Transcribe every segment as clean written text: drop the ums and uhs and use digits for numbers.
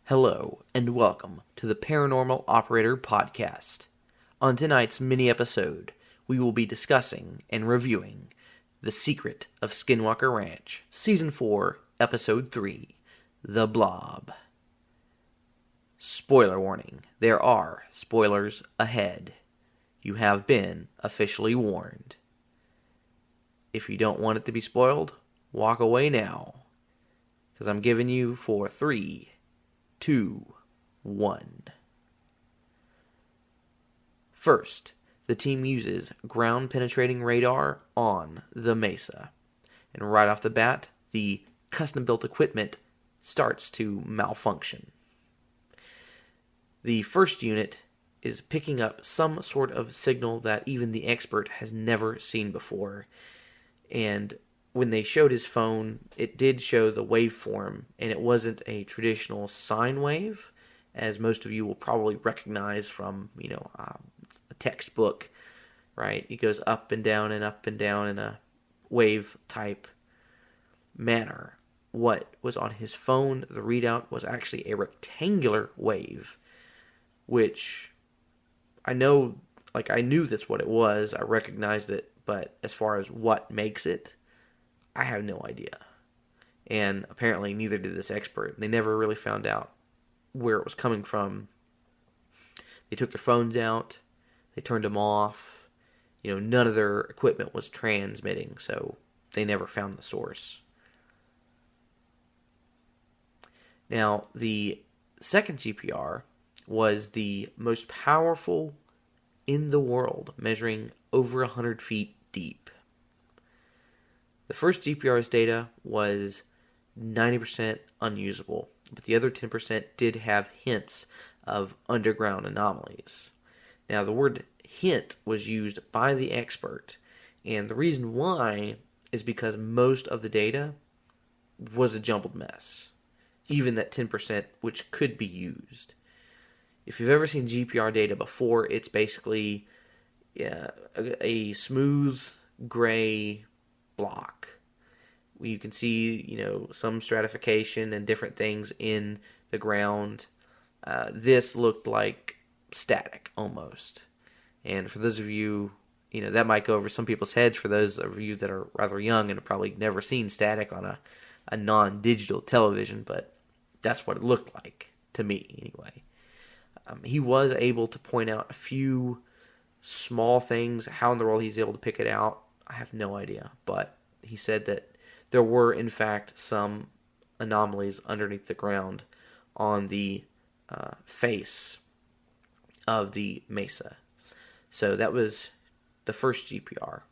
Hello, and welcome to the Paranormal Operator Podcast. On tonight's mini-episode, we will be discussing and reviewing The Secret of Skinwalker Ranch, Season 4, Episode 3, The Blob. Spoiler warning, there are spoilers ahead. You have been officially warned. If you don't want it to be spoiled, walk away now, because I'm giving you for 3, 2, 1. First, the team uses ground-penetrating radar on the Mesa. And right off the bat, the custom-built equipment starts to malfunction. The first unit is picking up some sort of signal that even the expert has never seen before. And when they showed his phone, it did show the waveform, and it wasn't a traditional sine wave, as most of you will probably recognize from, a textbook, right? It goes up and down in a wave type manner. What was on his phone, the readout, was actually a rectangular wave, which I knew that's what it was. I recognized it, but as far as what makes it, I have no idea. And apparently neither did this expert. They never really found out where it was coming from. They took their phones out. They turned them off. None of their equipment was transmitting, so they never found the source. Now, the second GPR was the most powerful in the world, measuring over 100 feet deep. The first GPR's data was 90% unusable, but the other 10% did have hints of underground anomalies. Now, the word hint was used by the expert, and the reason why is because most of the data was a jumbled mess, even that 10% which could be used. If you've ever seen GPR data before, it's basically a smooth gray block. You can see, some stratification and different things in the ground. This looked like static almost. And for those of you, that might go over some people's heads. For those of you that are rather young and have probably never seen static on a non-digital television, but that's what it looked like to me anyway. He was able to point out a few small things. How in the world he's able to pick it out, I have no idea. But he said that there were, in fact, some anomalies underneath the ground on the face of the Mesa. So that was the first GPR.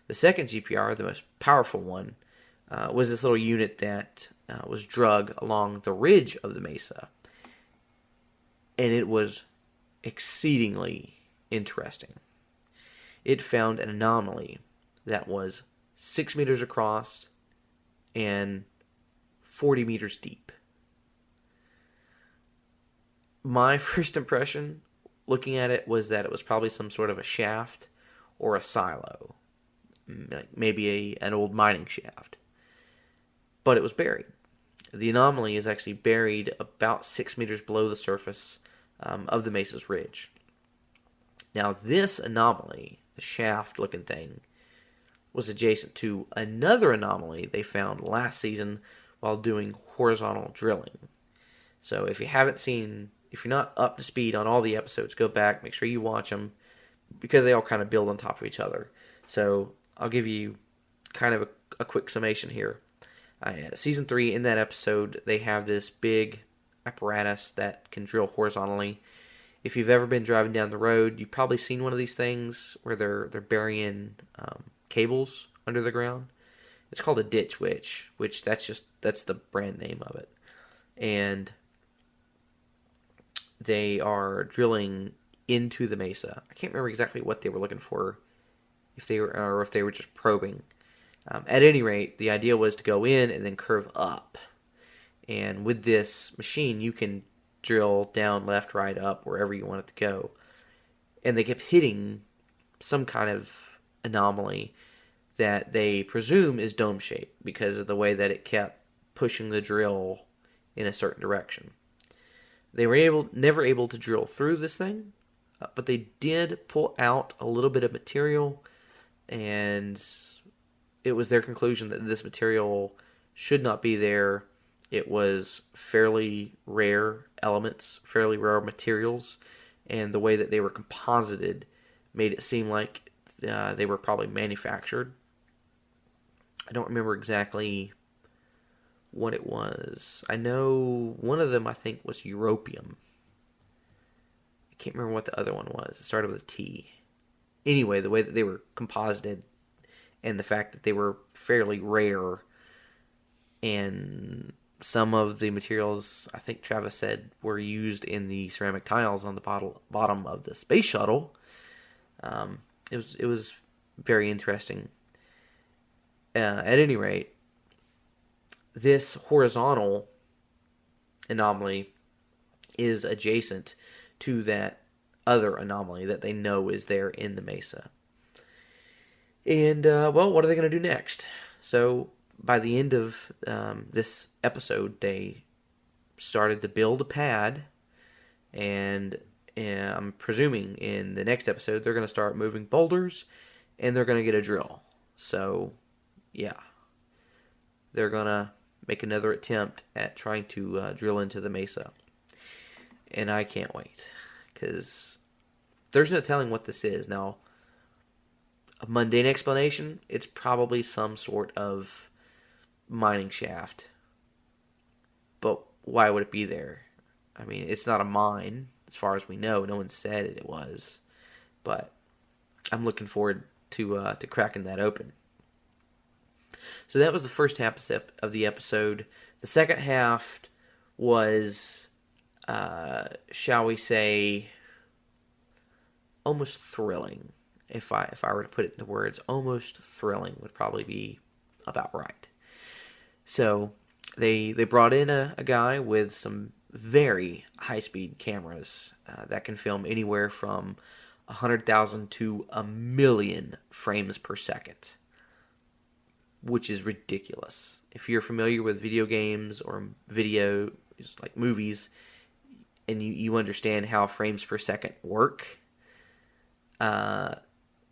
The second GPR, the most powerful one, was this little unit that was drug along the ridge of the Mesa. And it was exceedingly interesting. It found an anomaly that was 6 meters across and 40 meters deep. My first impression looking at it was that it was probably some sort of a shaft or a silo. Maybe an old mining shaft. But it was buried. The anomaly is actually buried about 6 meters below the surface of the Mesa's ridge. Now, this anomaly, the shaft-looking thing, was adjacent to another anomaly they found last season while doing horizontal drilling. So if you're not up to speed on all the episodes, go back, make sure you watch them, because they all kind of build on top of each other. So I'll give you kind of a quick summation here. Season 3, in that episode, they have this big apparatus that can drill horizontally. If you've ever been driving down the road, you've probably seen one of these things where they're burying cables under the ground. It's called a ditch witch, which that's the brand name of it. And they are drilling into the Mesa. I can't remember exactly what they were looking for, if they were just probing. At any rate, the idea was to go in and then curve up. And with this machine, you can drill down, left, right, up, wherever you want it to go. And they kept hitting some kind of anomaly that they presume is dome-shaped because of the way that it kept pushing the drill in a certain direction. They were never able to drill through this thing, but they did pull out a little bit of material, and it was their conclusion that this material should not be there. It was fairly rare elements, fairly rare materials, and the way that they were composited made it seem like they were probably manufactured. I don't remember exactly what it was. I know one of them, I think, was europium. I can't remember what the other one was. It started with a T. Anyway, the way that they were composited and the fact that they were fairly rare, and some of the materials, I think Travis said, were used in the ceramic tiles on the bottom of the space shuttle. It was very interesting. At any rate, this horizontal anomaly is adjacent to that other anomaly that they know is there in the mesa. And, well, what are they going to do next? So, by the end of this episode, they started to build a pad, and I'm presuming in the next episode they're going to start moving boulders, and they're going to get a drill. So, yeah. They're going to make another attempt at trying to drill into the mesa. And I can't wait, because there's no telling what this is. Now, a mundane explanation, it's probably some sort of mining shaft. But why would it be there? I mean, it's not a mine, as far as we know. No one said it was. But I'm looking forward to cracking that open. So that was the first half of the episode. The second half was, shall we say, almost thrilling. If I were to put it in the words, almost thrilling would probably be about right. So they brought in a guy with some very high-speed cameras that can film anywhere from 100,000 to 1,000,000 frames per second, which is ridiculous. If you're familiar with video games or video, like movies, and you understand how frames per second work,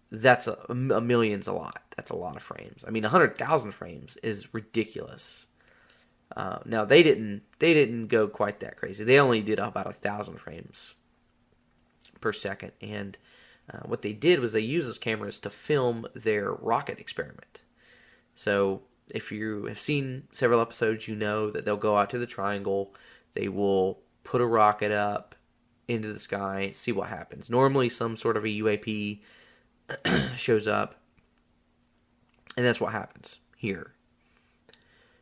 that's a million's a lot. That's a lot of frames. I mean, 100,000 frames is ridiculous. Now they didn't go quite that crazy. They only did about 1,000 frames per second, and what they did was they used those cameras to film their rocket experiment. So if you have seen several episodes, you know that they'll go out to the triangle. They will put a rocket up into the sky, see what happens. Normally, some sort of a UAP shows up, and that's what happens here.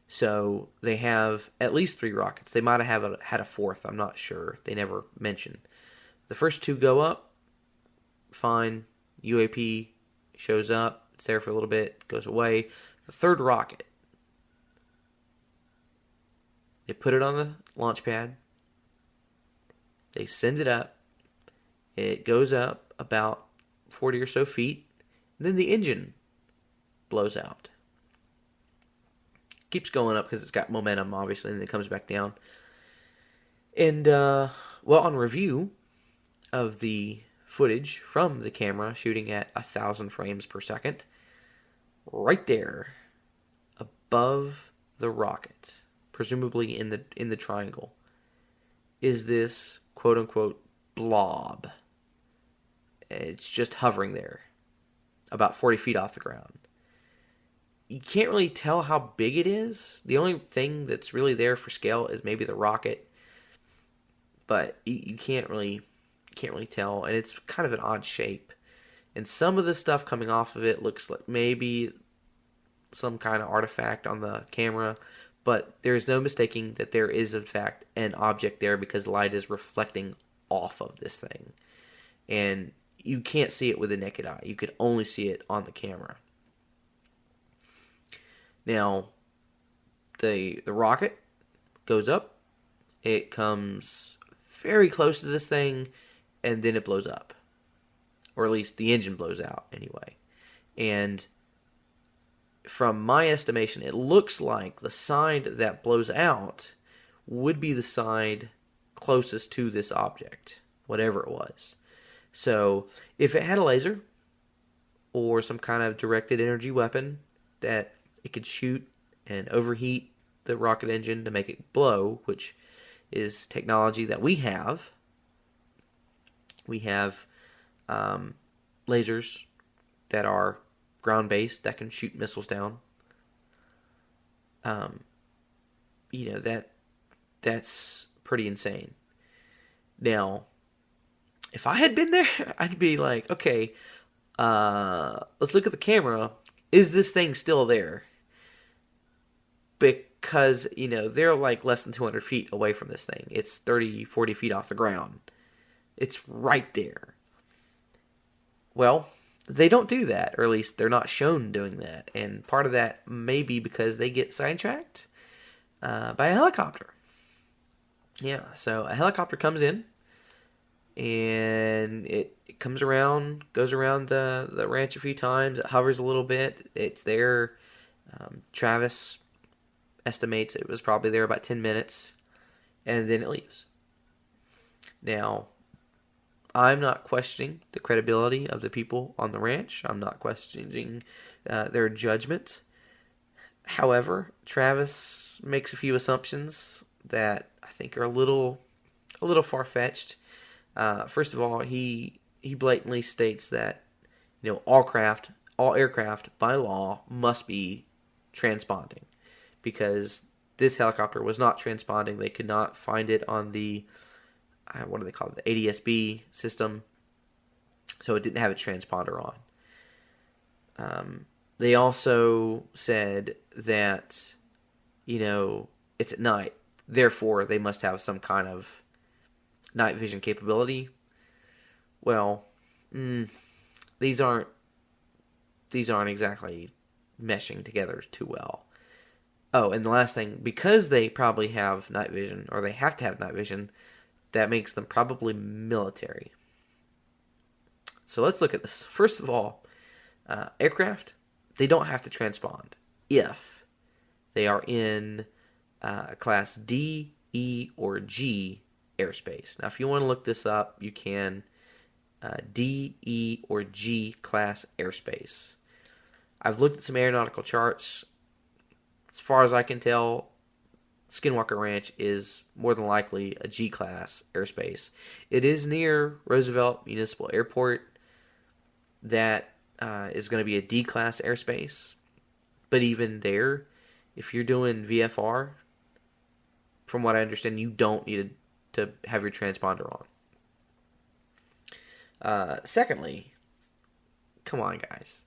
So they have at least 3 rockets. They might have had a fourth. I'm not sure. They never mentioned. The first 2 go up, fine. UAP shows up. It's there for a little bit, goes away. The third rocket, they put it on the launch pad. They send it up. It goes up about 40 or so feet. And then the engine blows out. Keeps going up because it's got momentum, obviously, and then it comes back down. And, well, on review of the footage from the camera shooting at 1,000 frames per second, right there, above the rocket, presumably in the triangle, is this quote-unquote blob. It's just hovering there, about 40 feet off the ground. You can't really tell how big it is. The only thing that's really there for scale is maybe the rocket, but you can't really tell, and it's kind of an odd shape. And some of the stuff coming off of it looks like maybe some kind of artifact on the camera, but there is no mistaking that there is, in fact, an object there because light is reflecting off of this thing. And you can't see it with the naked eye. You could only see it on the camera. Now, the rocket goes up. It comes very close to this thing, and then it blows up. Or at least the engine blows out, anyway. And from my estimation, it looks like the side that blows out would be the side closest to this object, whatever it was. So if it had a laser or some kind of directed energy weapon that it could shoot and overheat the rocket engine to make it blow, which is technology that we have. We have lasers that are ground-based that can shoot missiles down. That's pretty insane. Now, if I had been there, I'd be like, okay, let's look at the camera. Is this thing still there? Because, they're like less than 200 feet away from this thing. It's 30, 40 feet off the ground. It's right there. Well, they don't do that, or at least they're not shown doing that. And part of that may be because they get sidetracked by a helicopter. Yeah, so a helicopter comes in, and it comes around, goes around the ranch a few times. It hovers a little bit. It's there. Travis estimates it was probably there about 10 minutes, and then it leaves. Now, I'm not questioning the credibility of the people on the ranch. I'm not questioning their judgment. However, Travis makes a few assumptions that I think are a little far-fetched. First of all, he blatantly states that all aircraft by law must be transponding, because this helicopter was not transponding. They could not find it on the what do they call it? The ADS-B system. So it didn't have a transponder on. They also said that, it's at night. Therefore, they must have some kind of night vision capability. Well, these aren't exactly meshing together too well. Oh, and the last thing, because they probably have night vision, or they have to have night vision, that makes them probably military. So let's look at this. First of all, aircraft, they don't have to transpond if they are in class D, E, or G airspace. Now, if you want to look this up, you can. D, E, or G class airspace. I've looked at some aeronautical charts. As far as I can tell, Skinwalker Ranch is more than likely a G-class airspace. It is near Roosevelt Municipal Airport. That is going to be a D-class airspace. But even there, if you're doing VFR, from what I understand, you don't need to have your transponder on. Secondly, come on, guys.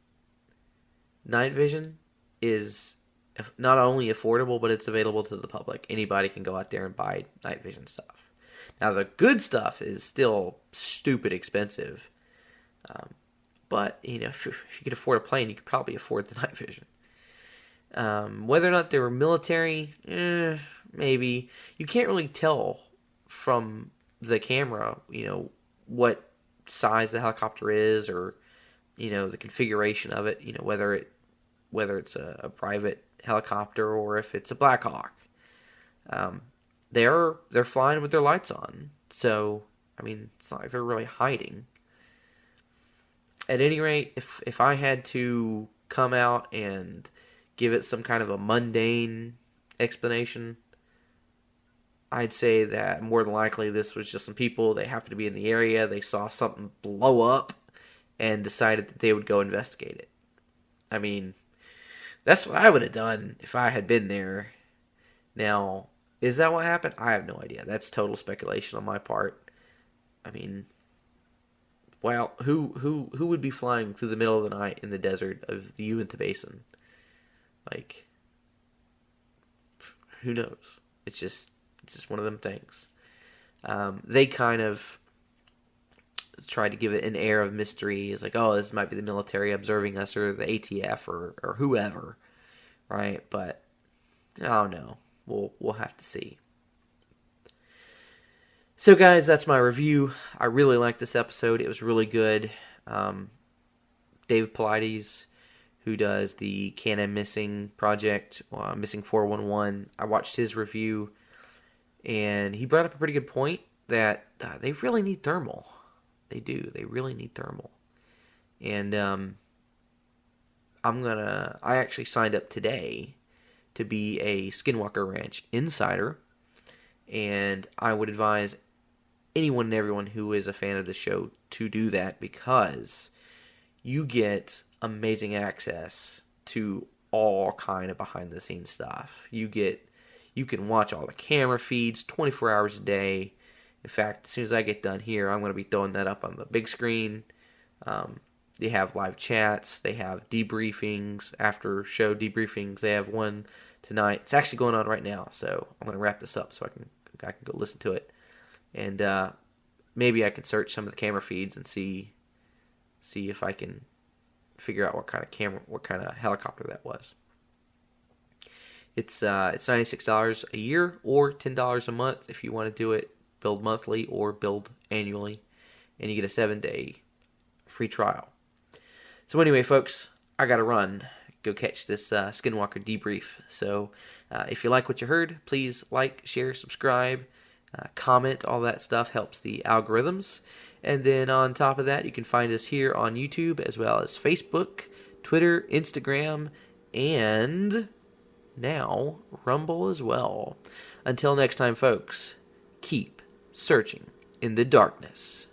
Night vision is not only affordable, but it's available to the public. Anybody can go out there and buy night vision stuff. Now, the good stuff is still stupid expensive. But, if you could afford a plane, you could probably afford the night vision. Whether or not they were military, maybe. You can't really tell from the camera, what size the helicopter is, or, the configuration of it, whether it's a private helicopter or if it's a Black Hawk. They're flying with their lights on. So, it's not like they're really hiding. At any rate, if I had to come out and give it some kind of a mundane explanation, I'd say that more than likely this was just some people, they happened to be in the area, they saw something blow up, and decided that they would go investigate it. That's what I would have done if I had been there. Now, is that what happened? I have no idea. That's total speculation on my part. Well, who would be flying through the middle of the night in the desert of the Uinta Basin? Who knows? It's just one of them things. They kind of tried to give it an air of mystery. It's like, oh, this might be the military observing us, or the ATF, or whoever, right? But I don't know. We'll have to see. So, guys, that's my review. I really liked this episode. It was really good. David Pilates, who does the Can I Missing project, Missing 411, I watched his review, And he brought up a pretty good point that they really need thermal. They do. They really need thermal. And I actually signed up today to be a Skinwalker Ranch insider. And I would advise anyone and everyone who is a fan of the show to do that, because you get amazing access to all kind of behind the scenes stuff. You can watch all the camera feeds 24 hours a day. In fact, as soon as I get done here, I'm going to be throwing that up on the big screen. They have live chats. They have debriefings, after show debriefings. They have one tonight. It's actually going on right now, so I'm going to wrap this up so I can go listen to it. And maybe I can search some of the camera feeds and see if I can figure out what kind of helicopter that was. It's $96 a year or $10 a month if you want to do it billed monthly or billed annually, and you get a 7-day free trial. So anyway, folks, I gotta run. Go catch this Skinwalker debrief. So if you like what you heard, please like, share, subscribe, comment. All that stuff helps the algorithms. And then on top of that, you can find us here on YouTube, as well as Facebook, Twitter, Instagram, and now Rumble as well. Until next time, folks, keep searching in the darkness.